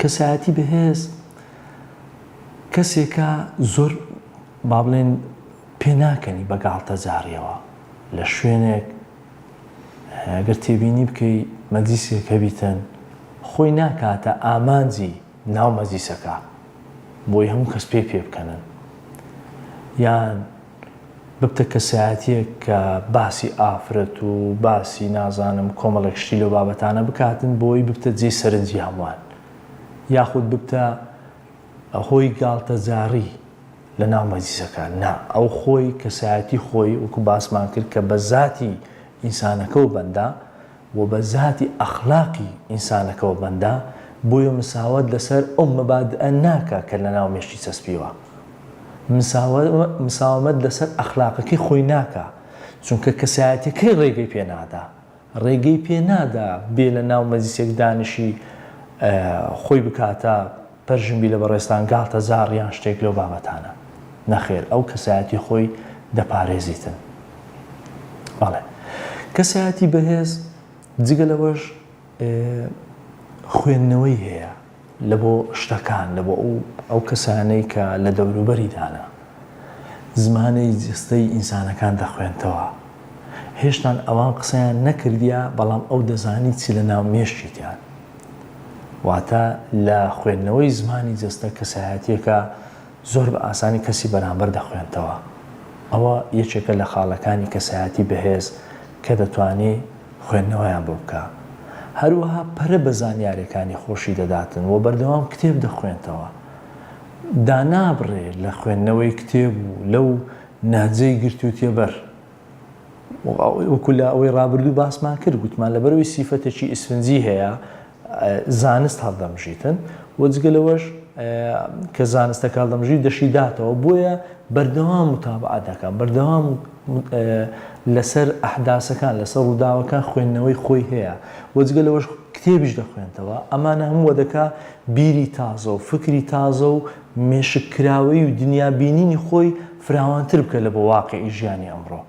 کەسایەتی بەهێز کەسێکە زۆر با بڵێن پێ ناکەنی بە گاڵتە جاڕیەوە لە شوێنێک ئەگەر تێبینی بکەی مەجلیسێک هەبیتن خۆی ناکاتە ئامانجی ناو مەجلیسەکە بۆی هەموو کەس پێ بکەنن یان ببتە کەسایەتیەک کە باسی ئافرەت و باسی نازانم کۆمەڵێک شتی لەو بابەتانە بکاتن بۆی ببتە جێ سەرنجی هەمووان یاخود ببتە هۆی گاڵتە جاڕی لە ناو مەجلیسەکە نا ئەو خۆی کەسایەتی خۆی وەکو باسمان کرد کە بە ذاتی ئینسانەکەەوە بەندە و بە ذاتی ئەخلاقی ئینسانەکەەوە بەندە بۆیە مساوات لەسەر ئەو مەبادئە ناکە کە لە ناو مێشتی چەسپیوە مساومەت لەسەر ئەخلاقەکەی خۆی ناکە چونکە کەسایەتەکەی ڕێگەی پێنادا ڕێگەی پێنادا بێ لە ناو مەجلیسێک دانیشی خۆی بکاتە پەرژنبی لە بەڕێستان گاڵتە جاڕیان شتێک لەو بابەتانە نەخێر ئەو کەسایەتی خۆی دەپارێزیتن بەڵێ کەسایەتی بەهێز جگە لەوەش خوێندنەوەی هەیە لە بۆ شتەکان لە بۆ ئەو کەسانەی کە لە دەوروبەریدانە زمانەی جستەی ئینسانەکان دەخوێنتەوە هێشتان ئەوان قسەیان نەکردیە بەڵام ئەو دەزانی چی لە ناو مێشتیان واتە لە خوێندنەوەی زمانی جستە کەسایەتیەکە زۆر بە ئاسانی کەسی بەرامبەر دەخوێنتەوە ئەوە یەکێکە لە خاڵەکانی کەسایەتی بەهێز کە دەتوانێت خوێندنەوەیان بۆ بکە هەروەها پەرە بە زانیاریەکانی خۆشی دەداتن و بەردەوام کتێب دەخوێنتەوە دانابڕێ لە خوێندنەوەی کتێب و لەو ناجەی گرتووتێ بەر وەکو لە ئەوەی ڕابردوو باسمان کرد گوتمان لەبەرەوەی سیفەتێکی ئیسفنجی هەیە زانست هەڵدەمژیتن و جگە لەوەش کە زانستەکە هەڵدەمژی دەشیداتەوە بۆیە بەردەوام متابعەت دەکەن بەردەوام لەسەر ئەحداسەکان لەسەر ڕووداوەکان خوێندنەوەی خۆی هەیە وەجگە لەوەش کتێبیش دەخوێنتەوە ئەمانە هەموو دەکا بیری تازە و فکری تازە و مێشکراوەی و دنیابینینی خۆی فراوانتر بکە لە بۆ واقعی ژیانی ئەمڕۆ